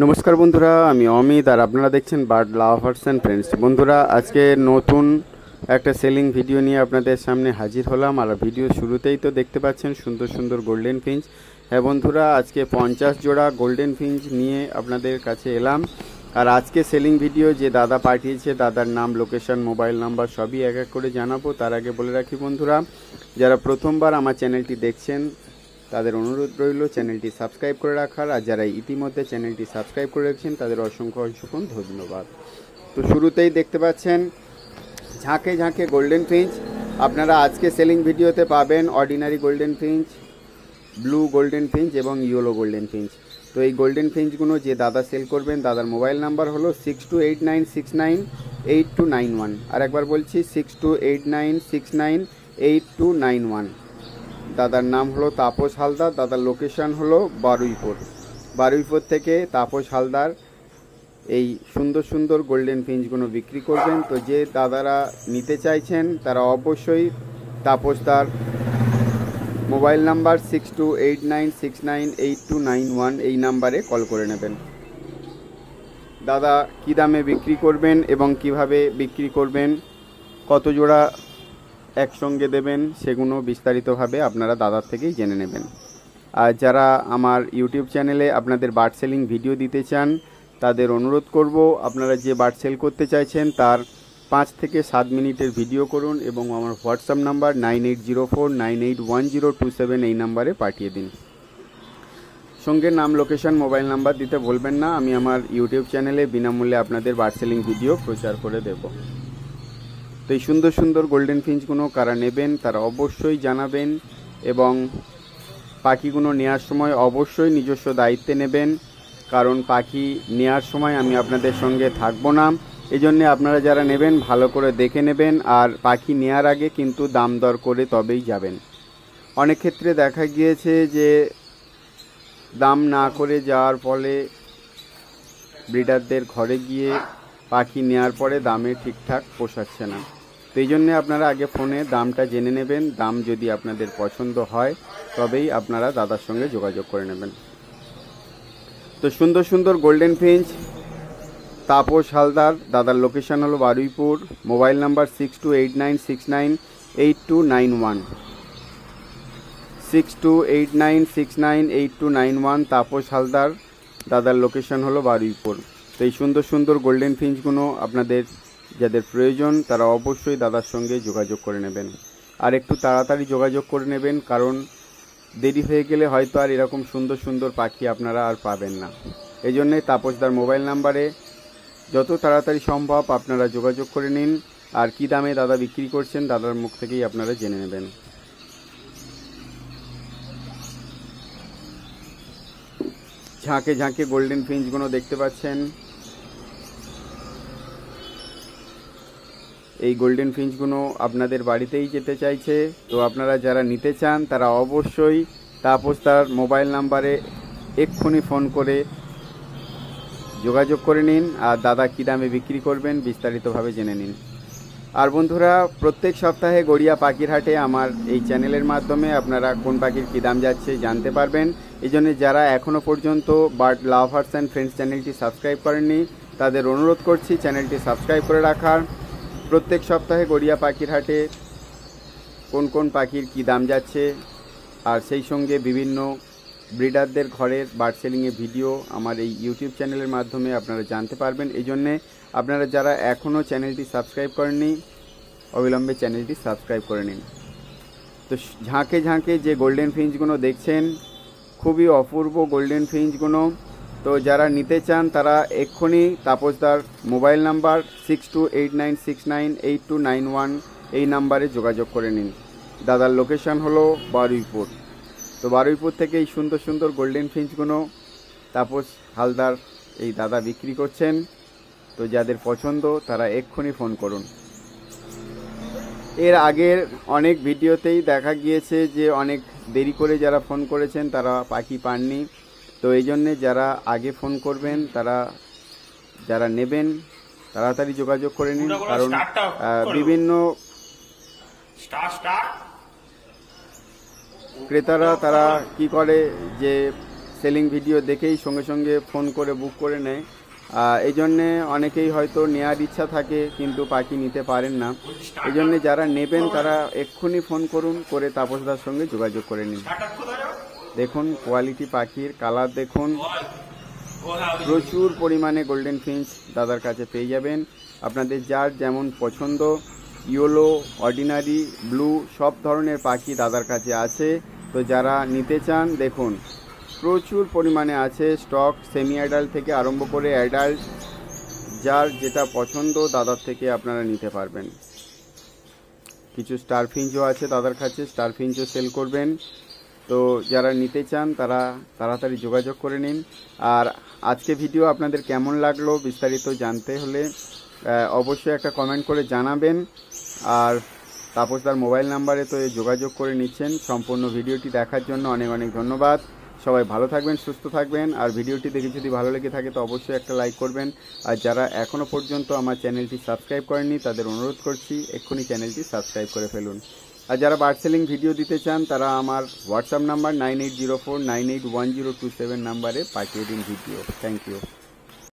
নমস্কার বন্ধুরা, আমি অমিত আর আপনারা দেখছেন বার্ড লাভার্স অ্যান্ড ফ্রেন্ডস। বন্ধুরা, আজকে নতুন একটা সেলিং ভিডিও নিয়ে আপনাদের সামনে হাজির হলাম। আর ভিডিও শুরুতেই তো দেখতে পাচ্ছেন সুন্দর সুন্দর গোল্ডেন ফিঞ্চ। হ্যাঁ বন্ধুরা, আজকে 50 জোড়া গোল্ডেন ফিঞ্চ নিয়ে আপনাদের কাছে এলাম। আর আজকে সেলিং ভিডিও যে দাদা পাঠিয়েছে, দাদার নাম, লোকেশন, মোবাইল নাম্বার সবই এক এক করে জানাবো। তার আগে বলে রাখি বন্ধুরা, যারা প্রথমবার আমার চ্যানেলটি দেখছেন তাদের অনুরোধ রইল চ্যানেলটি সাবস্ক্রাইব করে রাখার। আর যারা ইতিমধ্যে চ্যানেলটি সাবস্ক্রাইব করে রেখেছেন তাদের অসংখ্য অসংখ্য ধন্যবাদ। তো শুরুতেই দেখতে পাচ্ছেন ঝাঁকে ঝাঁকে গোল্ডেন ফিঞ্চ। আপনারা আজকে সেলিং ভিডিওতে পাবেন ordinary golden Finch, blue golden Finch এবং ইয়েলো গোল্ডেন ফিঞ্চ। তো এই গোল্ডেন ফিঞ্চগুলো যে দাদা সেল করবেন, দাদার মোবাইল নাম্বার হলো 6289698291। আর একবার বলছি 6289698291। দাদার নাম হলো তাপস হালদার, দাদার লোকেশন হলো বারুইপুর থেকে তাপস হালদার এই সুন্দর সুন্দর গোল্ডেন ফিঞ্চগুলো বিক্রি করবেন। তো যে দাদারা নিতে চাইছেন তারা অবশ্যই তাপসদার মোবাইল নাম্বার 6289698291 এই নাম্বারে কল করে নেবেন। দাদা কী দামে বিক্রি করবেন এবং কিভাবে বিক্রি করবেন, কত জোড়া একসঙ্গে দেবেন, সেগুলো বিস্তারিতভাবে আপনারা দাদার থেকেই জেনে নেবেন। আর যারা আমার ইউটিউব চ্যানেলে আপনাদের বার্ড সেলিং ভিডিও দিতে চান তাদের অনুরোধ করব, আপনারা যে বার্ড সেল করতে চাইছেন তার 5 থেকে 7 মিনিটের ভিডিও করুন এবং আমার হোয়াটসঅ্যাপ নাম্বার 9804981027 এই নাম্বারে পাঠিয়ে দিন। সঙ্গে নাম, লোকেশন, মোবাইল নাম্বার দিতে বলবেন না। আমি আমার ইউটিউব চ্যানেলে বিনামূল্যে আপনাদের বার্ড সেলিং ভিডিও প্রচার করে দেব। তো এই সুন্দর সুন্দর গোল্ডেন ফিঞ্চগুলো কারা নেবেন তারা অবশ্যই জানাবেন এবং পাখিগুলো নেওয়ার সময় অবশ্যই নিজস্ব দায়িত্বে নেবেন, কারণ পাখি নেওয়ার সময় আমি আপনাদের সঙ্গে থাকবো না। এই জন্যে আপনারা যারা নেবেন ভালো করে দেখে নেবেন, আর পাখি নেওয়ার আগে কিন্তু দাম দর করে তবেই যাবেন। অনেক ক্ষেত্রে দেখা গিয়েছে যে দাম না করে যাওয়ার ফলে ব্রিডারদের ঘরে গিয়ে পাখি নেওয়ার পরে দামে ঠিকঠাক পোষাচ্ছে না। তো এই জন্যে আপনারা আগে ফোনে দামটা জেনে নেবেন। দাম যদি আপনাদের পছন্দ হয় তবেই আপনারা দাদার সঙ্গে যোগাযোগ করে নেবেন। তো সুন্দর সুন্দর গোল্ডেন ফিঞ্চ, তাপস হালদার, দাদার লোকেশন হলো বারুইপুর, মোবাইল নাম্বার 6289698291 6289698291। তাপস হালদার, দাদার লোকেশন হলো বারুইপুর। তো এই সুন্দর সুন্দর গোল্ডেন ফিঞ্চগুলো আপনাদের যাদের প্রয়োজন তারা অবশ্যই দাদার সঙ্গে যোগাযোগ করে নেবেন। আর একটু তাড়াতাড়ি যোগাযোগ করে নেবেন, কারণ দেরি হয়ে গেলে হয়তো আর এরকম সুন্দর সুন্দর পাখি আপনারা আর পাবেন না। এই জন্যে তাপসদার মোবাইল নাম্বারে যত তাড়াতাড়ি সম্ভব আপনারা যোগাযোগ করে নিন। আর কী দামে দাদা বিক্রি করছেন দাদার মুখ থেকেই আপনারা জেনে নেবেন। ঝাঁকে ঝাঁকে গোল্ডেন ফিঞ্চগুলো দেখতে পাচ্ছেন। এই গোল্ডেন ফিঞ্চগুলো আপনাদের বাড়িতেই যেতে চাইছে। তো আপনারা যারা নিতে চান তারা অবশ্যই তাপসদার মোবাইল নাম্বারে এক্ষুনি ফোন করে যোগাযোগ করে নিন, আর দাদা কী দামে বিক্রি করবেন বিস্তারিতভাবে জেনে নিন। আর বন্ধুরা, প্রত্যেক সপ্তাহে গড়িয়া পাখির হাটে আমার এই চ্যানেলের মাধ্যমে আপনারা কোন পাখির কী দাম যাচ্ছে জানতে পারবেন। এই জন্য যারা এখনও পর্যন্ত বার্ড লাভার্স অ্যান্ড ফ্রেন্ডস চ্যানেলটি সাবস্ক্রাইব করেননি তাদের অনুরোধ করছি চ্যানেলটি সাবস্ক্রাইব করে রাখার। প্রত্যেক সপ্তাহে গড়িয়া পাখির হাটে কোন কোন পাখির কী দাম যাচ্ছে আর সেই সঙ্গে বিভিন্ন ব্রিডারদের ঘরের বার্ড সেলিংয়ের ভিডিও আমার এই ইউটিউব চ্যানেলের মাধ্যমে আপনারা জানতে পারবেন। এই জন্যে আপনারা যারা এখনও চ্যানেলটি সাবস্ক্রাইব করেননি অবিলম্বে চ্যানেলটি সাবস্ক্রাইব করে নিন। তো ঝাঁকে ঝাঁকে যে গোল্ডেন ফিঞ্চগুলো দেখছেন খুবই অপূর্ব গোল্ডেন ফিঞ্চগুলো। তো যারা নিতে চান তারা এক্ষুনি তাপসদার মোবাইল নাম্বার 6289698291 এই নাম্বারে যোগাযোগ করে নিন। দাদার লোকেশন হলো বারুইপুর। তো বারুইপুর থেকে এই সুন্দর সুন্দর গোল্ডেন ফিঞ্চগুলো তাপস হালদার এই দাদা বিক্রি করছেন। তো যাদের পছন্দ তারা এক্ষুনি ফোন করুন। এর আগের অনেক ভিডিওতেই দেখা গিয়েছে যে অনেক দেরি করে যারা ফোন করেছেন তারা পাখি পাননি। তো এই জন্যে যারা আগে ফোন করবেন তারা যারা নেবেন তাড়াতাড়ি যোগাযোগ করে নিন, কারণ বিভিন্ন ক্রেতারা তারা কি করে যে সেলিং ভিডিও দেখেই সঙ্গে সঙ্গে ফোন করে বুক করে নেয়। এই জন্যে অনেকেই হয়তো নেওয়ার ইচ্ছা থাকে কিন্তু পাখি নিতে পারেন না। এই জন্যে যারা নেবেন তারা এক্ষুনি ফোন করুন, করে তাপসদার সঙ্গে যোগাযোগ করে নিন। দেখুন কোয়ালিটি পাখির কালার দেখুন, প্রচুর পরিমাণে গোল্ডেন ফিঞ্চ দাদার কাছে পেয়ে যাবেন। আপনাদের যার যেমন পছন্দ, ইয়েলো, অর্ডিনারি, ব্লু সব ধরনের পাখি দাদার কাছে আছে। তো যারা নিতে চান দেখুন প্রচুর পরিমাণে আছে স্টক, সেমি অ্যাডাল্ট থেকে আরম্ভ করে অ্যাডাল্ট, যার যেটা পছন্দ দাদার থেকে আপনারা নিতে পারবেন। কিছু স্টার ফিঞ্চও আছে দাদার কাছে, স্টার ফিঞ্চও সেল করবেন। তো যারা নিতে চান তারা তাড়াতাড়ি যোগাযোগ করে নিন। আর আজকে ভিডিও আপনাদের কেমন লাগলো বিস্তারিত জানতে হলে অবশ্যই একটা কমেন্ট করে জানাবেন। আর তাপসদার মোবাইল নাম্বারে তো যোগাযোগ করে নিচ্ছেন। সম্পূর্ণ ভিডিওটি দেখার জন্য অনেক অনেক ধন্যবাদ। সবাই ভালো থাকবেন, সুস্থ থাকবেন। আর ভিডিওটি দেখে যদি ভালো লেগে থাকে তো অবশ্যই একটা লাইক করবেন। আর যারা এখনও পর্যন্ত আমার চ্যানেলটি সাবস্ক্রাইব করেননি তাদের অনুরোধ করছি এক্ষুনি চ্যানেলটি সাবস্ক্রাইব করে ফেলুন। আর যারা বার্ড সেলিং ভিডিও দিতে চান তারা আমার হোয়াটসঅ্যাপ নাম্বার 9804981027 নাম্বারে পাঠিয়ে দিন ভিডিও। Thank you.